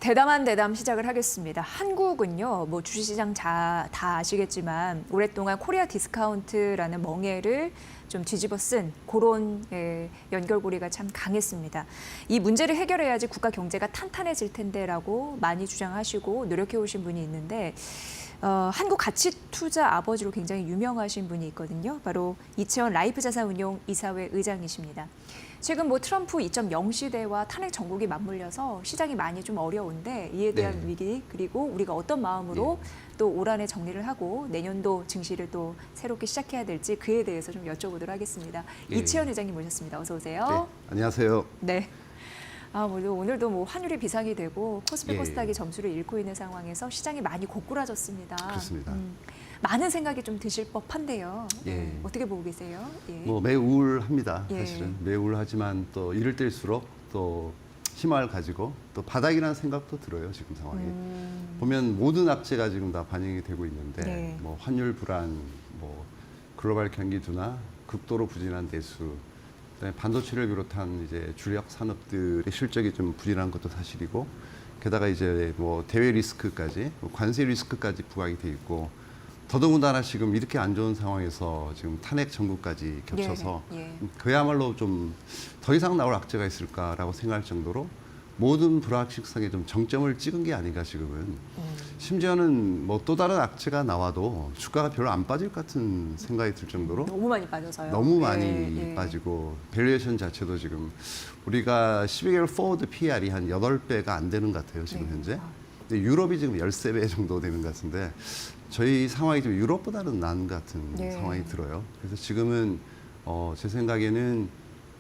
대담한 대담 시작을 하겠습니다. 한국은요, 뭐 주식시장 다 아시겠지만 오랫동안 코리아 디스카운트라는 멍해를 좀 뒤집어 쓴 그런 연결고리가 참 강했습니다. 이 문제를 해결해야지 국가 경제가 탄탄해질 텐데라고 많이 주장하시고 노력해 오신 분이 있는데 한국 가치 투자 아버지로 굉장히 유명하신 분이 있거든요. 바로 이채원 라이프자산운용 이사회 의장이십니다. 최근 뭐 트럼프 2.0 시대와 탄핵 정국이 맞물려서 시장이 많이 좀 어려운데 이에 대한 위기 그리고 우리가 어떤 마음으로 또 올 한해 정리를 하고 내년도 증시를 또 새롭게 시작해야 될지 그에 대해서 좀 여쭤보도록 하겠습니다. 이채원 회장님 모셨습니다. 어서 오세요. 네, 안녕하세요. 네. 오늘도 뭐 환율이 비상이 되고 코스피 코스닥이 점수를 잃고 있는 상황에서 시장이 많이 고꾸라졌습니다. 그렇습니다. 많은 생각이 좀 드실 법한데요. 어떻게 보고 계세요? 뭐 매우 우울합니다. 사실은 매우 우울하지만 또 이럴 때일수록 또 희망을 가지고 또 바닥이라는 생각도 들어요. 지금 상황이 보면 모든 악재가 지금 다 반영이 되고 있는데 뭐 환율 불안, 뭐 글로벌 경기 둔화, 극도로 부진한 내수. 반도체를 비롯한 이제 주력 산업들의 실적이 좀 부진한 것도 사실이고, 게다가 이제 뭐 대외 리스크까지, 관세 리스크까지 부각이 돼 있고, 더더군다나 지금 이렇게 안 좋은 상황에서 지금 탄핵 정국까지 겹쳐서 그야말로 좀 더 이상 나올 악재가 있을까라고 생각할 정도로 모든 불확실성에 좀 정점을 찍은 게 아닌가 지금은. 심지어는 뭐 또 다른 악재가 나와도 주가가 별로 안 빠질 것 같은 생각이 들 정도로 너무 많이 빠져서요. 너무 많이 빠지고 밸류에이션 자체도 지금 우리가 12개월 포워드 PR이 한 8배가 안 되는 것 같아요. 지금 현재. 근데 유럽이 지금 13배 정도 되는 것 같은데 저희 상황이 좀 유럽보다는 나은 것 같은 상황이 들어요. 그래서 지금은 제 생각에는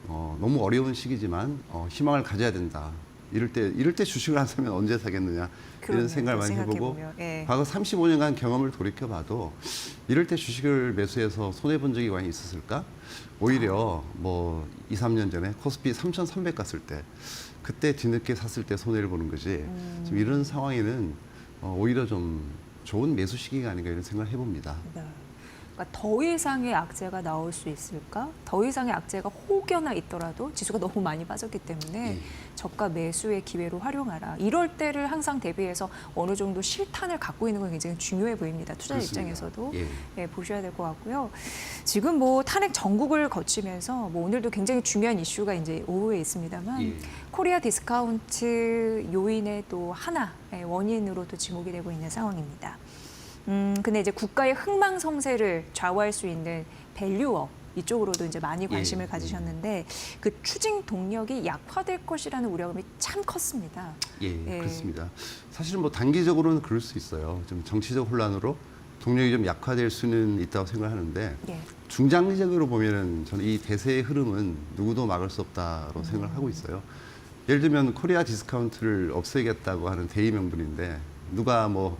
너무 어려운 시기지만 희망을 가져야 된다. 이럴 때 주식을 안 사면 언제 사겠느냐 이런 생각을 많이 해보고 과거 35년간 경험을 돌이켜봐도 이럴 때 주식을 매수해서 손해본 적이 많이 있었을까? 오히려 뭐 2, 3년 전에 코스피 3,300 갔을 때 그때 뒤늦게 샀을 때 손해를 보는 거지 지금 이런 상황에는 오히려 좀 좋은 매수 시기가 아닌가 이런 생각을 해봅니다. 그러니까 더 이상의 악재가 나올 수 있을까? 더 이상의 악재가 혹여나 있더라도 지수가 너무 많이 빠졌기 때문에 저가 매수의 기회로 활용하라. 이럴 때를 항상 대비해서 어느 정도 실탄을 갖고 있는 건 굉장히 중요해 보입니다. 투자 입장에서도 보셔야 될 것 같고요. 지금 뭐 탄핵 정국을 거치면서 뭐 오늘도 굉장히 중요한 이슈가 이제 오후에 있습니다만 코리아 디스카운트 요인의 또 하나 원인으로 또 지목이 되고 있는 상황입니다. 근데 이제 국가의 흥망성쇠를 좌우할 수 있는 밸류업 이쪽으로도 이제 많이 관심을 가지셨는데 그 추진 동력이 약화될 것이라는 우려감이 참 컸습니다. 그렇습니다. 사실은 뭐 단기적으로는 그럴 수 있어요. 좀 정치적 혼란으로 동력이 좀 약화될 수는 있다고 생각하는데 중장기적으로 보면은 저는 이 대세의 흐름은 누구도 막을 수 없다고 생각을 하고 있어요. 예를 들면 코리아 디스카운트를 없애겠다고 하는 대의 명분인데 누가 뭐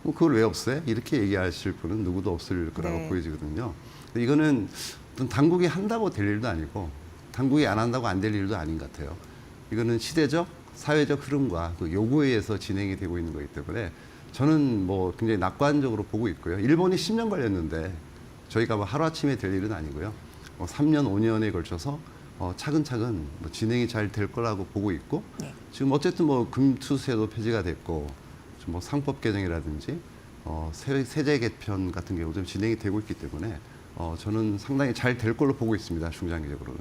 그걸 왜 없애? 이렇게 얘기하실 분은 누구도 없을 거라고 보여지거든요. 이거는 어떤 당국이 한다고 될 일도 아니고 당국이 안 한다고 안 될 일도 아닌 것 같아요. 이거는 시대적, 사회적 흐름과 그 요구에 의해서 진행이 되고 있는 거기 때문에 저는 뭐 굉장히 낙관적으로 보고 있고요. 일본이 10년 걸렸는데 저희가 뭐 하루아침에 될 일은 아니고요. 3년, 5년에 걸쳐서 차근차근 뭐 진행이 잘 될 거라고 보고 있고 지금 어쨌든 뭐 금투세도 폐지가 됐고 뭐 상법 개정이라든지 세제 개편 같은 경우 좀 진행이 되고 있기 때문에 저는 상당히 잘 될 걸로 보고 있습니다. 중장기적으로는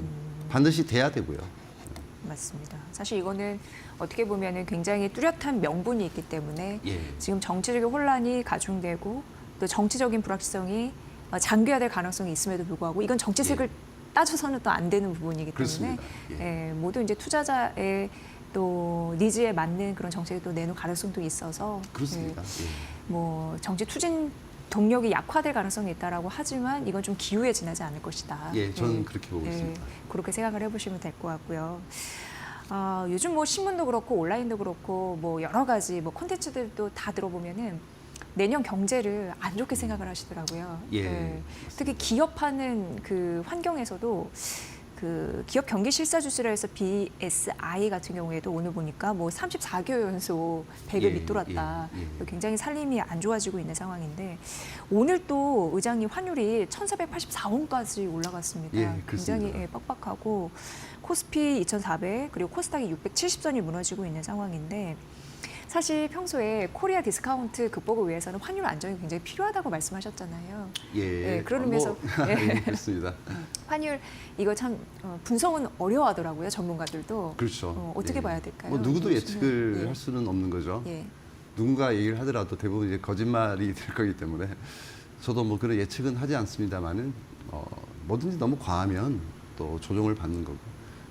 반드시 돼야 되고요. 맞습니다. 사실 이거는 어떻게 보면은 굉장히 뚜렷한 명분이 있기 때문에 지금 정치적인 혼란이 가중되고 또 정치적인 불확실성이 장기화될 가능성이 있음에도 불구하고 이건 정치색을 따져서는 또 안 되는 부분이기 때문에 모든 이제 투자자의 또 니즈에 맞는 그런 정책을 또 내놓을 가능성도 있어서 그렇습니다. 뭐 정치 투진 동력이 약화될 가능성이 있다라고 하지만 이건 좀 기후에 지나지 않을 것이다. 저는 그렇게 보고 있습니다. 그렇게 생각을 해보시면 될 것 같고요. 요즘 뭐 신문도 그렇고 온라인도 그렇고 뭐 여러 가지 뭐 콘텐츠들도 다 들어보면은 내년 경제를 안 좋게 생각을 하시더라고요. 특히 기업하는 그 환경에서도. 그 기업 경기 실사 지수라 해서 BSI 같은 경우에도 오늘 보니까 뭐 34개월 연속 100을 밑돌았다. 굉장히 살림이 안 좋아지고 있는 상황인데 오늘 또 의장님 환율이 1,484원까지 올라갔습니다. 굉장히 빡빡하고 코스피 2,400 그리고 코스닥이 670선이 무너지고 있는 상황인데 사실 평소에 코리아 디스카운트 극복을 위해서는 환율 안정이 굉장히 필요하다고 말씀하셨잖아요. 예, 그런 의미에서 예, 그렇습니다. 환율 이거 참 분석은 어려워하더라고요, 전문가들도. 그렇죠. 어떻게 예. 봐야 될까요? 뭐 누구도 예측을 예. 할 수는 없는 거죠. 예. 누군가 얘기를 하더라도 대부분 이제 거짓말이 될 거기 때문에 저도 뭐 그런 예측은 하지 않습니다만은 뭐든지 너무 과하면 또 조정을 받는 거고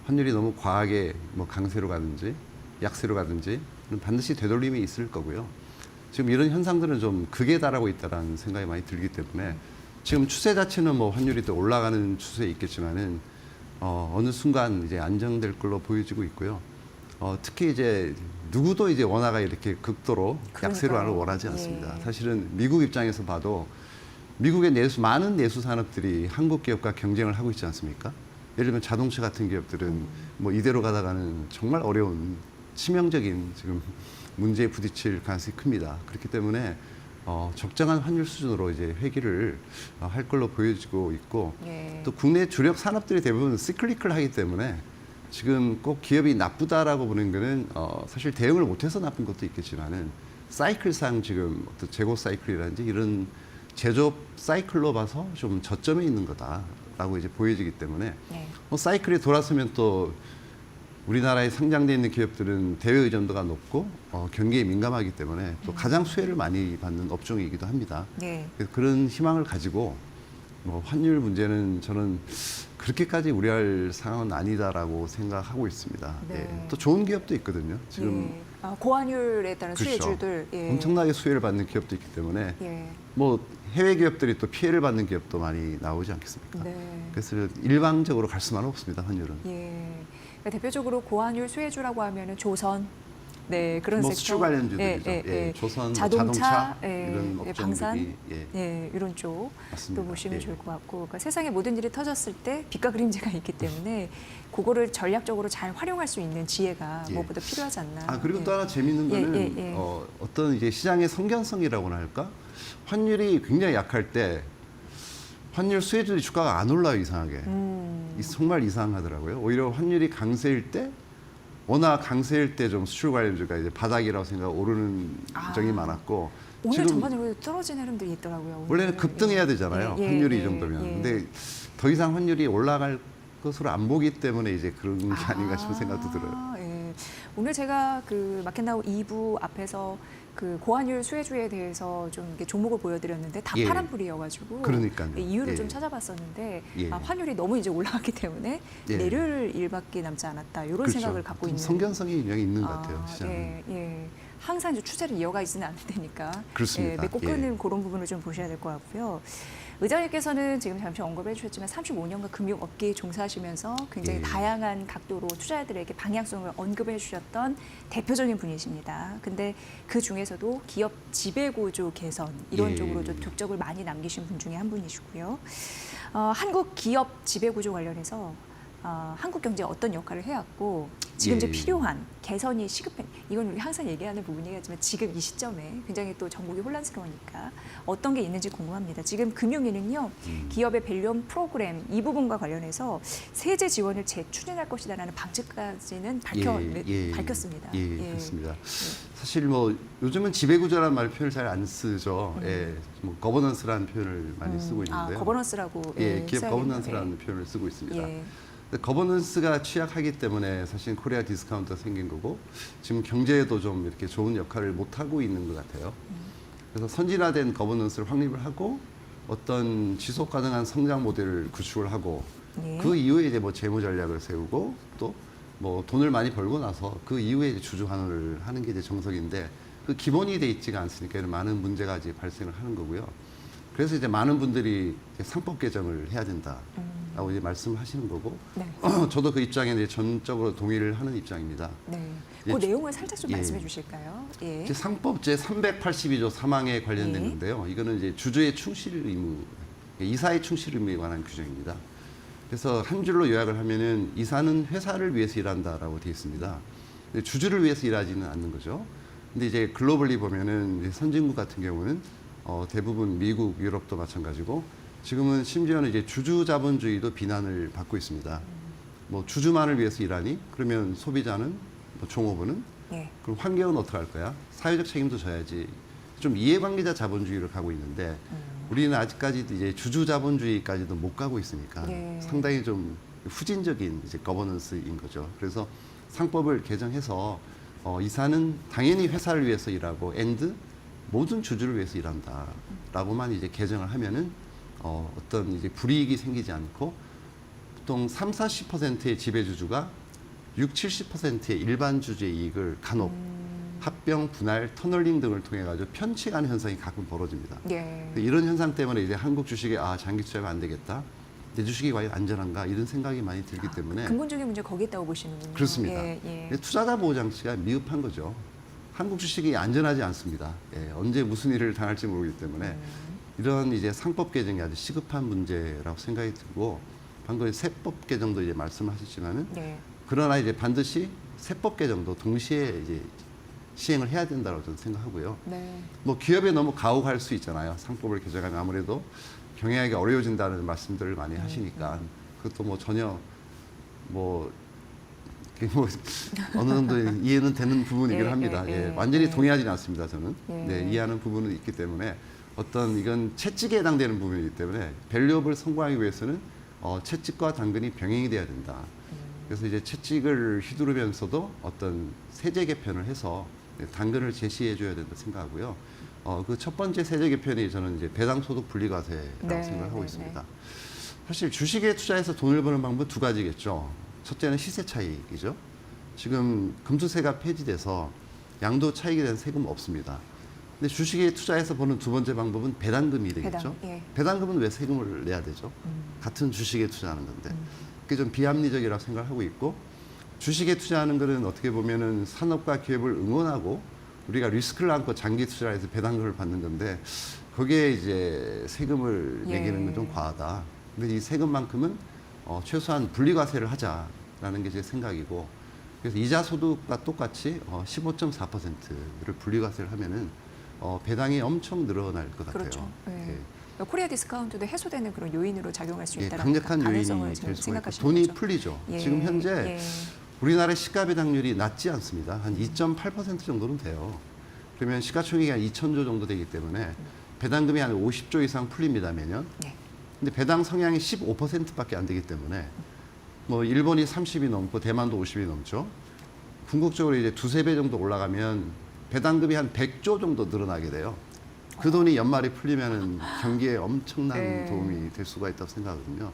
환율이 너무 과하게 뭐 강세로 가든지 약세로 가든지 반드시 되돌림이 있을 거고요. 지금 이런 현상들은 좀 극에 달하고 있다라는 생각이 많이 들기 때문에 지금 추세 자체는 뭐 환율이 또 올라가는 추세에 있겠지만은 어느 순간 이제 안정될 걸로 보여지고 있고요. 특히 이제 누구도 이제 원화가 이렇게 극도로 약세로 하는 걸 원하지 않습니다. 예. 사실은 미국 입장에서 봐도 미국의 많은 내수 산업들이 한국 기업과 경쟁을 하고 있지 않습니까? 예를 들면 자동차 같은 기업들은 뭐 이대로 가다가는 정말 어려운 치명적인 지금 문제에 부딪힐 가능성이 큽니다. 그렇기 때문에 적정한 환율 수준으로 이제 회귀를 할 걸로 보여지고 있고 예. 또 국내 주력 산업들이 대부분 시클리컬하기 때문에 지금 꼭 기업이 나쁘다라고 보는 거는 사실 대응을 못해서 나쁜 것도 있겠지만은 사이클상 지금 어떤 재고 사이클이라든지 이런 제조업 사이클로 봐서 좀 저점에 있는 거다라고 이제 보여지기 때문에 네. 사이클이 돌아서면 또 우리나라에 상장돼 있는 기업들은 대외 의존도가 높고 경기에 민감하기 때문에 또 가장 수혜를 많이 받는 업종이기도 합니다. 네. 그래서 그런 희망을 가지고 뭐 환율 문제는 저는 그렇게까지 우려할 상황은 아니다라고 생각하고 있습니다. 네. 예. 또 좋은 기업도 있거든요. 지금 예. 고환율에 따른 그렇죠. 수혜주들 예. 엄청나게 수혜를 받는 기업도 있기 때문에 예. 뭐 해외 기업들이 또 피해를 받는 기업도 많이 나오지 않겠습니까? 네. 그래서 일방적으로 갈 수만은 없습니다. 환율은. 예. 그러니까 대표적으로 고환율 수혜주라고 하면은 조선, 네 그런 뭐 섹터, 수출 관련주들이죠. 예, 예, 예. 조선, 자동차, 이런 예, 업종들이 방산, 예. 예, 이런 쪽 맞습니다. 또 보시면 예. 좋을 것 같고, 그러니까 세상에 모든 일이 터졌을 때 빛과 그림자가 있기 때문에 그거를 전략적으로 잘 활용할 수 있는 지혜가 예. 무엇보다 필요하지 않나. 아 그리고 예. 또 하나 재밌는 예, 거는 예, 예. 어떤 이제 시장의 성견성이라고나 할까? 환율이 굉장히 약할 때 환율 수혜주의 주가가 안 올라요 이상하게. 정말 이상하더라고요. 오히려 환율이 강세일 때 워낙 강세일 때 좀 수출 관련주가 이제 바닥이라고 생각 오르는 적이 많았고 오늘 지금 전반적으로 떨어진 흐름들이 있더라고요. 원래는 오늘은. 급등해야 되잖아요. 예, 예, 환율이 예, 이 정도면. 예. 근데 더 이상 환율이 올라갈 것으로 안 보기 때문에 이제 그런 게 아닌가 싶은 생각도 들어요. 예. 오늘 제가 그 마켓나우 2부 앞에서 그 고환율 수혜주에 대해서 좀 이렇게 종목을 보여드렸는데 다 예. 파란불이어가지고 그러니까요. 이유를 예. 좀 찾아봤었는데 예. 환율이 너무 이제 올라갔기 때문에 예. 내릴 일밖에 남지 않았다 이런 그렇죠. 생각을 갖고 있는 성견성이 영향이 있는 것 같아요. 시장은. 예, 예. 항상 이제 추세를 이어가 있지는 않을 테니까 그렇습니다. 맺고 예. 끄는 그런 부분을 좀 보셔야 될 것 같고요. 의장님께서는 지금 잠시 언급해 주셨지만 35년간 금융업계에 종사하시면서 굉장히 예. 다양한 각도로 투자자들에게 방향성을 언급해 주셨던 대표적인 분이십니다. 근데 그 중에서도 기업 지배구조 개선 이런 예. 쪽으로 좀 득적을 많이 남기신 분 중에 한 분이시고요. 한국 기업 지배구조 관련해서 한국 경제에 어떤 역할을 해왔고 지금 이제 예. 필요한 개선이 시급한 이건 우리 항상 얘기하는 부분이겠지만 지금 이 시점에 굉장히 또 전국이 혼란스러우니까 어떤 게 있는지 궁금합니다. 지금 금융위는요 기업의 밸류업 프로그램 이 부분과 관련해서 세제 지원을 재추진할 것이다라는 방침까지는 밝혔습니다. 예, 그렇습니다. 사실 뭐 요즘은 지배구조라는 말 표현을 잘 안 쓰죠. 예, 뭐 거버넌스라는 표현을 많이 쓰고 있는데요. 거버넌스라고 예, 기업 써야겠네요. 거버넌스라는 표현을 쓰고 있습니다. 예. 거버넌스가 취약하기 때문에 사실 코리아 디스카운트가 생긴 거고 지금 경제에도 좀 이렇게 좋은 역할을 못 하고 있는 것 같아요. 그래서 선진화된 거버넌스를 확립을 하고 어떤 지속 가능한 성장 모델을 구축을 하고 예. 그 이후에 이제 뭐 재무 전략을 세우고 또 뭐 돈을 많이 벌고 나서 그 이후에 이제 주주 환원을 하는 게 이제 정석인데 그 기본이 돼 있지가 않으니까 많은 문제가 이제 발생을 하는 거고요. 그래서 이제 많은 분들이 이제 상법 개정을 해야 된다라고 이제 말씀하시는 거고, 네. 저도 그 입장에 이제 전적으로 동의를 하는 입장입니다. 네. 예, 그 내용을 살짝 좀 예. 말씀해 주실까요? 예. 이제 상법 제 382조 3항에 관련됐는데요. 이거는 이제 주주의 충실 의무, 이사의 충실 의무에 관한 규정입니다. 그래서 한 줄로 요약을 하면은 이사는 회사를 위해서 일한다라고 되어 있습니다. 근데 주주를 위해서 일하지는 않는 거죠. 근데 이제 글로벌리 보면은 이제 선진국 같은 경우는 대부분 미국, 유럽도 마찬가지고 지금은 심지어는 이제 주주 자본주의도 비난을 받고 있습니다. 뭐 주주만을 위해서 일하니 그러면 소비자는 뭐 종업원은 예. 그럼 환경은 어떻게 할 거야? 사회적 책임도 져야지. 좀 이해관계자 자본주의를 가고 있는데 우리는 아직까지도 이제 주주 자본주의까지도 못 가고 있으니까 예. 상당히 좀 후진적인 이제 거버넌스인 거죠. 그래서 상법을 개정해서 이사는 당연히 회사를 위해서 일하고 모든 주주를 위해서 일한다라고만 이제 개정을 하면은 어떤 이제 불이익이 생기지 않고 보통 30-40%의 지배주주가 60-70%의 일반 주주의 이익을 간혹 합병, 분할, 터널링 등을 통해 가지고 편취하는 현상이 가끔 벌어집니다. 예. 이런 현상 때문에 이제 한국 주식에 장기 투자가 안 되겠다. 내 주식이 과연 안전한가 이런 생각이 많이 들기 때문에 근본적인 문제 거기에 있다고 보시는군요. 그렇습니다. 예. 투자자 보호 장치가 미흡한 거죠. 한국 주식이 안전하지 않습니다. 언제 무슨 일을 당할지 모르기 때문에 이런 이제 상법 개정이 아주 시급한 문제라고 생각이 들고 방금 세법 개정도 이제 말씀하셨지만은 네. 그러나 이제 반드시 세법 개정도 동시에 이제 시행을 해야 된다고 저는 생각하고요. 네. 뭐 기업에 너무 가혹할 수 있잖아요. 상법을 개정하면 아무래도 경영하기 어려워진다는 말씀들을 많이 하시니까 그것도 뭐 전혀 뭐 어느 정도 이해는 되는 부분이긴 합니다. 완전히 동의하지는 않습니다. 저는 이해하는 부분은 있기 때문에 어떤 이건 채찍에 해당되는 부분이기 때문에 밸류업을 성공하기 위해서는 채찍과 당근이 병행이 돼야 된다. 그래서 이제 채찍을 휘두르면서도 어떤 세제 개편을 해서 당근을 제시해 줘야 된다 생각하고요. 그 첫 번째 세제 개편이 저는 이제 배당 소득 분리과세라고 생각을 하고 있습니다. 사실 주식에 투자해서 돈을 버는 방법 두 가지겠죠. 첫째는 시세 차익이죠. 지금 금투세가 폐지돼서 양도 차익에 대한 세금 없습니다. 근데 주식에 투자해서 버는 두 번째 방법은 배당금이 되겠죠. 배당금은 왜 세금을 내야 되죠? 같은 주식에 투자하는 건데. 그게 좀 비합리적이라고 생각하고 있고 주식에 투자하는 것은 어떻게 보면은 산업과 기업을 응원하고 우리가 리스크를 안고 장기 투자를 해서 배당금을 받는 건데 거기에 이제 세금을 매기는 건 좀 과하다. 근데 이 세금만큼은 최소한 분리과세를 하자라는 게 제 생각이고 그래서 이자 소득과 똑같이 15.4%를 분리과세를 하면은 배당이 엄청 늘어날 것 같아요. 그렇죠. 코리아 디스카운트도 해소되는 그런 요인으로 작용할 수 있다는 강력한 요인이 될 수가 있고 돈이 거죠? 풀리죠. 지금 현재 우리나라의 시가 배당률이 낮지 않습니다. 한 2.8% 정도는 돼요. 그러면 시가총액이 한 2,000조 정도 되기 때문에 배당금이 한 50조 이상 풀립니다, 매년. 근데 배당 성향이 15%밖에 안 되기 때문에 뭐 일본이 30이 넘고 대만도 50이 넘죠. 궁극적으로 이제 두세 배 정도 올라가면 배당금이 한 100조 정도 늘어나게 돼요. 그 돈이 연말에 풀리면은 경기에 엄청난 도움이 될 수가 있다고 생각하거든요.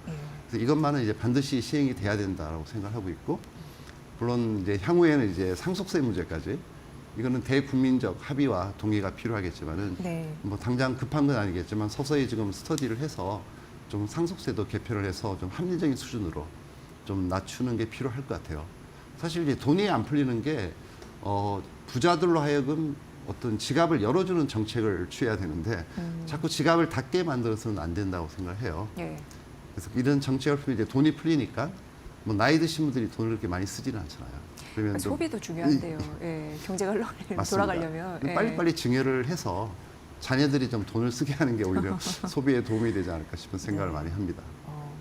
그래서 이것만은 이제 반드시 시행이 돼야 된다라고 생각하고 있고, 물론 이제 향후에는 이제 상속세 문제까지 이거는 대국민적 합의와 동의가 필요하겠지만은 뭐 당장 급한 건 아니겠지만 서서히 지금 스터디를 해서 좀 상속세도 개편을 해서 좀 합리적인 수준으로 좀 낮추는 게 필요할 것 같아요. 사실 이제 돈이 안 풀리는 게 부자들로 하여금 어떤 지갑을 열어주는 정책을 취해야 되는데 자꾸 지갑을 닫게 만들어서는 안 된다고 생각을 해요. 그래서 이런 정책을 풀면 이제 돈이 풀리니까 뭐 나이 드신 분들이 돈을 그렇게 많이 쓰지는 않잖아요. 그러면 소비도 중요한데요. 경제가 돌아가려면 빨리빨리 증여를 해서 자녀들이 좀 돈을 쓰게 하는 게 오히려 소비에 도움이 되지 않을까 싶은 생각을 많이 합니다.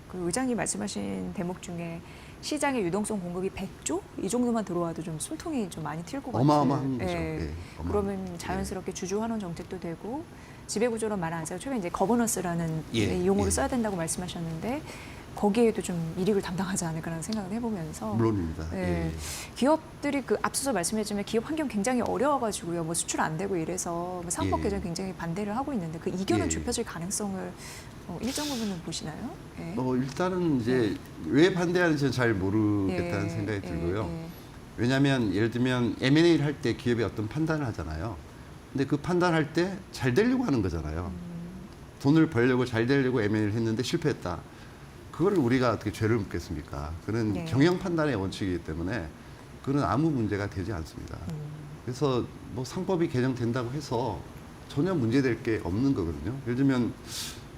그 의장님 말씀하신 대목 중에 시장의 유동성 공급이 100조? 이 정도만 들어와도 좀 숨통이 좀 많이 튈 것 같아요. 어마어마한 거죠. 그러면 자연스럽게 주주 환원 정책도 되고 지배구조로 말 안 하자고 최근에 이제 거버넌스라는 용어를 써야 된다고 말씀하셨는데 거기에도 좀 일익을 담당하지 않을까라는 생각을 해보면서 물론입니다. 기업들이 그 앞서서 말씀해주면 기업 환경 굉장히 어려워가지고요, 뭐 수출 안 되고 이래서 뭐 상법 개정 굉장히 반대를 하고 있는데 그 이견은 좁혀질 가능성을 일정 부분은 보시나요? 일단은 이제 왜 반대하는지는 잘 모르겠다는 생각이 들고요. 왜냐하면 예를 들면 M&A를 할 때 기업이 어떤 판단을 하잖아요. 근데 그 판단할 때 잘 되려고 하는 거잖아요. 돈을 벌려고 잘 되려고 M&A를 했는데 실패했다. 그거를 우리가 어떻게 죄를 묻겠습니까? 그는 경영 판단의 원칙이기 때문에 그는 아무 문제가 되지 않습니다. 그래서 뭐 상법이 개정된다고 해서 전혀 문제될 게 없는 거거든요. 예를 들면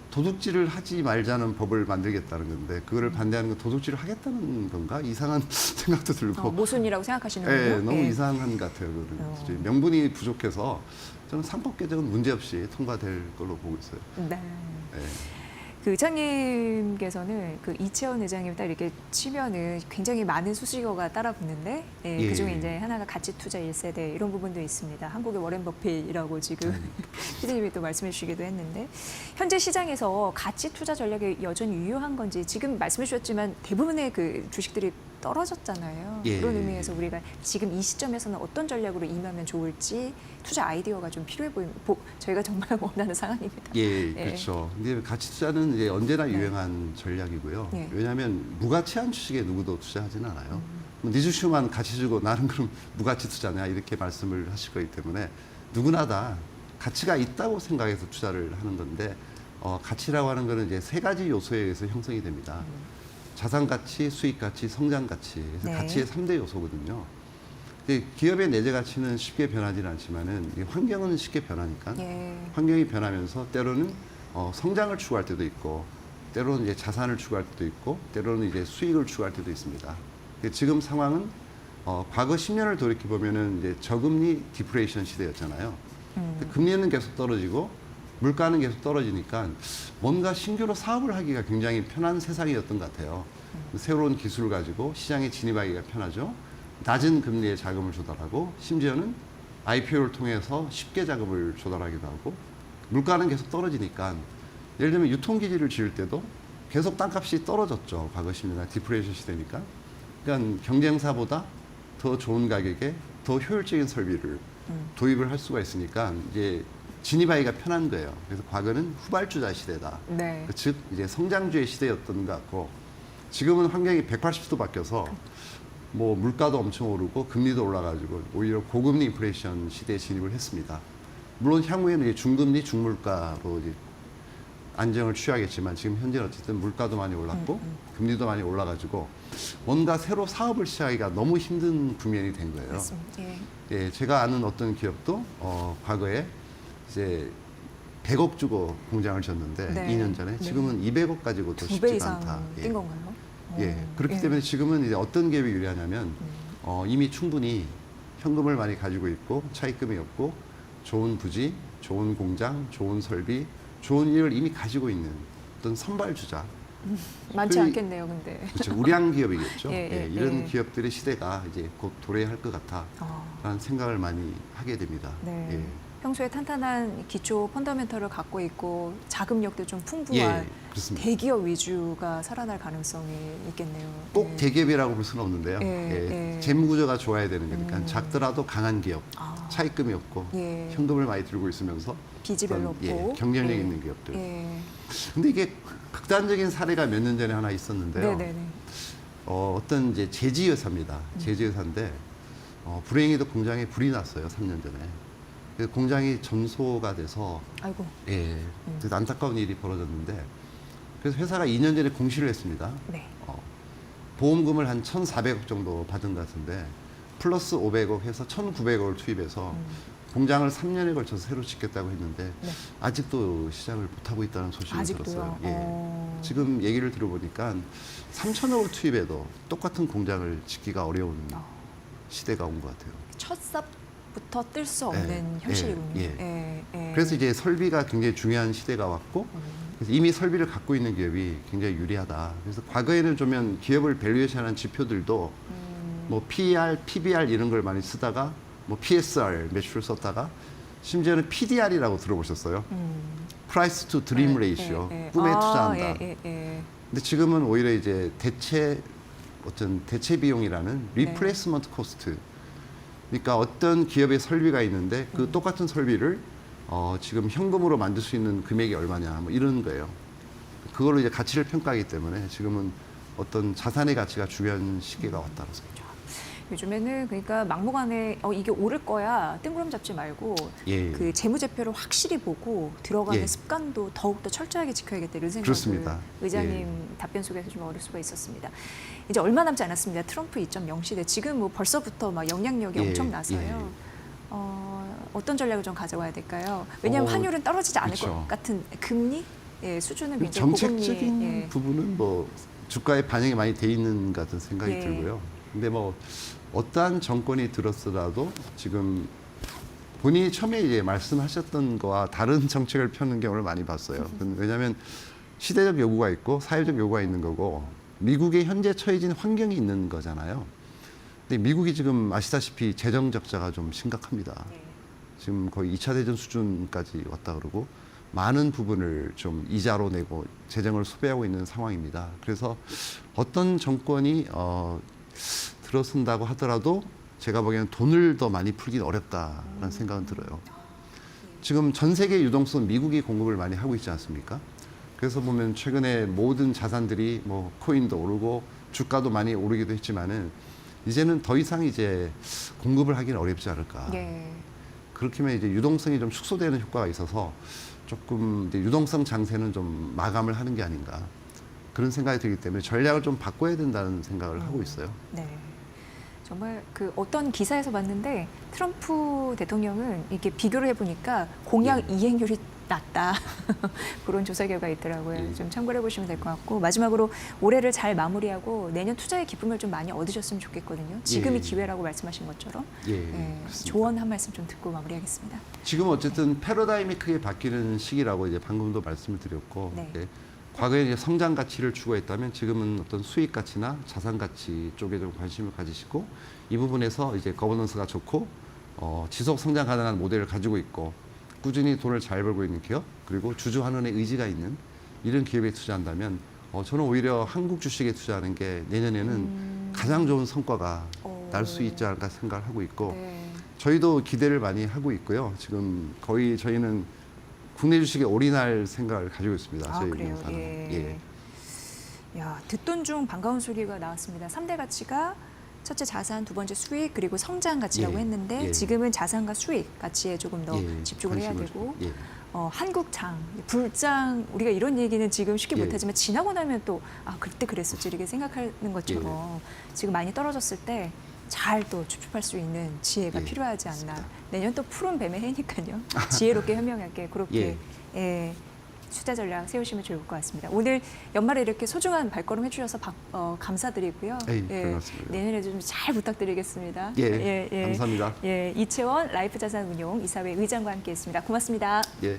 도둑질을 하지 말자는 법을 만들겠다는 건데 그거를 반대하는 건 도둑질을 하겠다는 건가? 이상한 생각도 들고. 모순이라고 생각하시는군요. 너무 이상한 것 같아요. 그거는. 명분이 부족해서 저는 상법 개정은 문제없이 통과될 걸로 보고 있어요. 그 의장님께서는 그 이채원 의장님 딱 이렇게 치면은 굉장히 많은 수식어가 따라 붙는데 예, 예. 그중에 이제 하나가 가치 투자 1세대 이런 부분도 있습니다. 한국의 워렌 버핏이라고 지금 피디님이 또 말씀해 주시기도 했는데 현재 시장에서 가치 투자 전략이 여전히 유효한 건지 지금 말씀해 주셨지만 대부분의 그 주식들이 떨어졌잖아요. 예. 그런 의미에서 우리가 지금 이 시점에서는 어떤 전략으로 임하면 좋을지 투자 아이디어가 좀 필요해 저희가 정말 원하는 상황입니다. 예, 그렇죠. 근데 가치 투자는 이제 언제나 네. 유행한 전략이고요. 네. 왜냐하면 무가치한 주식에 누구도 투자하지는 않아요. 네 주식만 가치 주고 나는 그럼 무가치 투자냐 이렇게 말씀을 하실 거기 때문에 누구나 다 가치가 있다고 생각해서 투자를 하는 건데 가치라고 하는 거는 이제 세 가지 요소에 의해서 형성이 됩니다. 자산 가치, 수익 가치, 성장 가치. 그래서 네. 가치의 3대 요소거든요. 기업의 내재 가치는 쉽게 변하지는 않지만은 이 환경은 쉽게 변하니까 예. 환경이 변하면서 때로는 성장을 추구할 때도 있고 때로는 이제 자산을 추구할 때도 있고 때로는 이제 수익을 추구할 때도 있습니다. 지금 상황은 과거 10년을 돌이켜 보면은 이제 저금리 디프레이션 시대였잖아요. 금리는 계속 떨어지고 물가는 계속 떨어지니까 뭔가 신규로 사업을 하기가 굉장히 편한 세상이었던 것 같아요. 새로운 기술을 가지고 시장에 진입하기가 편하죠. 낮은 금리의 자금을 조달하고 심지어는 IPO를 통해서 쉽게 자금을 조달하기도 하고 물가는 계속 떨어지니까 예를 들면 유통기지를 지을 때도 계속 땅값이 떨어졌죠. 과거 10년 디프레이션 시대니까. 그러니까 경쟁사보다 더 좋은 가격에 더 효율적인 설비를 도입을 할 수가 있으니까 이제 진입하기가 편한 거예요. 그래서 과거는 후발주자 시대다. 네. 즉 이제 성장주의 시대였던 것 같고 지금은 환경이 180도 바뀌어서 뭐 물가도 엄청 오르고 금리도 올라가지고 오히려 고금리 인플레이션 시대에 진입을 했습니다. 물론 향후에는 이제 중금리, 중물가로 이제 안정을 취하겠지만 지금 현재는 어쨌든 물가도 많이 올랐고 금리도 많이 올라가지고 뭔가 새로 사업을 시작하기가 너무 힘든 국면이 된 거예요. 맞습니다. 예. 예, 제가 아는 어떤 기업도 과거에 이제 100억 주고 공장을 졌는데 네. 2년 전에 지금은 200억 가지고도 2배 쉽지가 이상 않다. 뛴 건가요? 예, 그렇기 때문에 지금은 이제 어떤 기업이 유리하냐면 이미 충분히 현금을 많이 가지고 있고 차입금이 없고 좋은 부지, 좋은 공장, 좋은 설비, 좋은 일을 이미 가지고 있는 어떤 선발주자. 많지 소위- 않겠네요, 근데. 그렇죠. 우량 기업이겠죠. 예, 예, 이런 예. 기업들의 시대가 이제 곧 도래할 것 아. 같다라는 생각을 많이 하게 됩니다. 네. 예. 평소에 탄탄한 기초 펀더멘털을 갖고 있고 자금력도 좀 풍부한 예, 그렇습니다. 대기업 위주가 살아날 가능성이 있겠네요. 꼭 네. 대기업이라고 볼 수는 없는데요. 예, 예. 재무 구조가 좋아야 되는 거니까 작더라도 강한 기업, 아. 차입금이 없고 예. 현금을 많이 들고 있으면서 빚이 별로 어떤, 없고 경쟁력 예. 있는 기업들. 예. 근데 이게 극단적인 사례가 몇 년 전에 하나 있었는데요. 네네네. 어떤 이제 제지회사입니다. 제지회사인데 불행히도 공장에 불이 났어요. 3년 전에. 그래서 공장이 전소가 돼서 아이고. 예, 그래서 안타까운 일이 벌어졌는데 그래서 회사가 2년 전에 공시를 했습니다. 네. 보험금을 한 1,400억 정도 받은 것 같은데 플러스 500억 해서 1,900억을 투입해서 공장을 3년에 걸쳐서 새로 짓겠다고 했는데 네. 아직도 시작을 못하고 있다는 소식을 아직도요? 들었어요. 예. 지금 얘기를 들어보니까 3,000억을 투입해도 똑같은 공장을 짓기가 어려운 시대가 온 것 같아요. 첫 삽부터 뜰 수 없는 예, 현실이군요. 예, 예, 예. 그래서 이제 설비가 굉장히 중요한 시대가 왔고 그래서 이미 설비를 갖고 있는 기업이 굉장히 유리하다. 그래서 과거에는 좀 기업을 밸류에이션하는 지표들도 뭐 PER, PBR 이런 걸 많이 쓰다가 뭐 PSR 매출을 썼다가 심지어는 PDR이라고 들어보셨어요? Price to Dream Ratio, 꿈에 투자한다. 예, 예. 근데 지금은 오히려 이제 어떤 대체 비용이라는 Replacement Cost. 그러니까 어떤 기업의 설비가 있는데 그 똑같은 설비를 지금 현금으로 만들 수 있는 금액이 얼마냐 뭐 이런 거예요. 그걸로 이제 가치를 평가하기 때문에 지금은 어떤 자산의 가치가 중요한 시기가 왔다고 생각합니다. 요즘에는 그러니까 막무가내 이게 오를 거야 뜬구름 잡지 말고 예. 그 재무제표를 확실히 보고 들어가는 예. 습관도 더욱더 철저하게 지켜야겠다 이런 생각을 그렇습니다. 의장님 답변 속에서 좀 얻을 수가 있었습니다. 이제 얼마 남지 않았습니다. 트럼프 2.0 시대 지금 뭐 벌써부터 막 영향력이 예, 엄청나서요. 어떤 전략을 좀 가져와야 될까요? 왜냐하면 환율은 떨어지지 않을 그렇죠. 것 같은 금리 수준은 굉장히 정책적인 고금리 부분은 뭐 주가에 반영이 많이 돼 있는 것 같은 생각이 예. 들고요. 근데 뭐 어떠한 정권이 들었더라도 지금 본인이 처음에 이제 말씀하셨던 거와 다른 정책을 펴는 경우를 많이 봤어요. 왜냐하면 시대적 요구가 있고 사회적 요구가 있는 거고 미국의 현재 처해진 환경이 있는 거잖아요. 근데 미국이 지금 아시다시피 재정 적자가 좀 심각합니다. 지금 거의 2차 대전 수준까지 왔다 그러고 많은 부분을 좀 이자로 내고 재정을 소비하고 있는 상황입니다. 그래서 어떤 정권이 들어선다고 하더라도 제가 보기에는 돈을 더 많이 풀긴 어렵다라는 생각은 들어요. 지금 전 세계 유동성 미국이 공급을 많이 하고 있지 않습니까? 그래서 보면 최근에 모든 자산들이 뭐 코인도 오르고 주가도 많이 오르기도 했지만은 이제는 더 이상 이제 공급을 하기는 어렵지 않을까. 예. 그렇게 하면 이제 유동성이 좀 축소되는 효과가 있어서 조금 이제 유동성 장세는 좀 마감을 하는 게 아닌가 그런 생각이 들기 때문에 전략을 좀 바꿔야 된다는 생각을 하고 있어요. 네. 정말 그 어떤 기사에서 봤는데 트럼프 대통령은 이렇게 비교를 해보니까 공약 이행률이 낮다. 그런 조사 결과 있더라고요. 좀 참고를 해보시면 될 것 같고 마지막으로 올해를 잘 마무리하고 내년 투자의 기쁨을 좀 많이 얻으셨으면 좋겠거든요. 지금이 기회라고 말씀하신 것처럼 조언 한 말씀 좀 듣고 마무리하겠습니다. 지금 어쨌든 패러다임이 크게 바뀌는 시기라고 이제 방금도 말씀을 드렸고 과거에 이제 성장 가치를 추구했다면 지금은 어떤 수익 가치나 자산 가치 쪽에 좀 관심을 가지시고 이 부분에서 이제 거버넌스가 좋고 지속 성장 가능한 모델을 가지고 있고 꾸준히 돈을 잘 벌고 있는 기업 그리고 주주 환원의 의지가 있는 이런 기업에 투자한다면 저는 오히려 한국 주식에 투자하는 게 내년에는 가장 좋은 성과가 날 수 있지 않을까 생각을 하고 있고 저희도 기대를 많이 하고 있고요. 지금 거의 저희는 국내 주식에 올인할 생각을 가지고 있습니다. 저희 그래요? 회사는. 야, 듣던 중 반가운 소리가 나왔습니다. 3대 가치가 첫째 자산, 두 번째 수익, 그리고 성장 가치라고 했는데 지금은 자산과 수익 가치에 조금 더 집중을 해야 되고 한국장, 불장 우리가 이런 얘기는 지금 쉽게 못하지만 지나고 나면 또 그때 그랬었지 이렇게 생각하는 것처럼 지금 많이 떨어졌을 때 잘 또 추출할 수 있는 지혜가 필요하지 않나. 맞습니다. 내년 또 푸른 뱀의 해니까요. 지혜롭게 현명하게 그렇게 투자 전략 세우시면 좋을 것 같습니다. 오늘 연말에 이렇게 소중한 발걸음 해주셔서 감사드리고요. 내년에도 좀 잘 부탁드리겠습니다. 감사합니다. 이채원 라이프자산운용 이사회 의장과 함께했습니다. 고맙습니다. 예.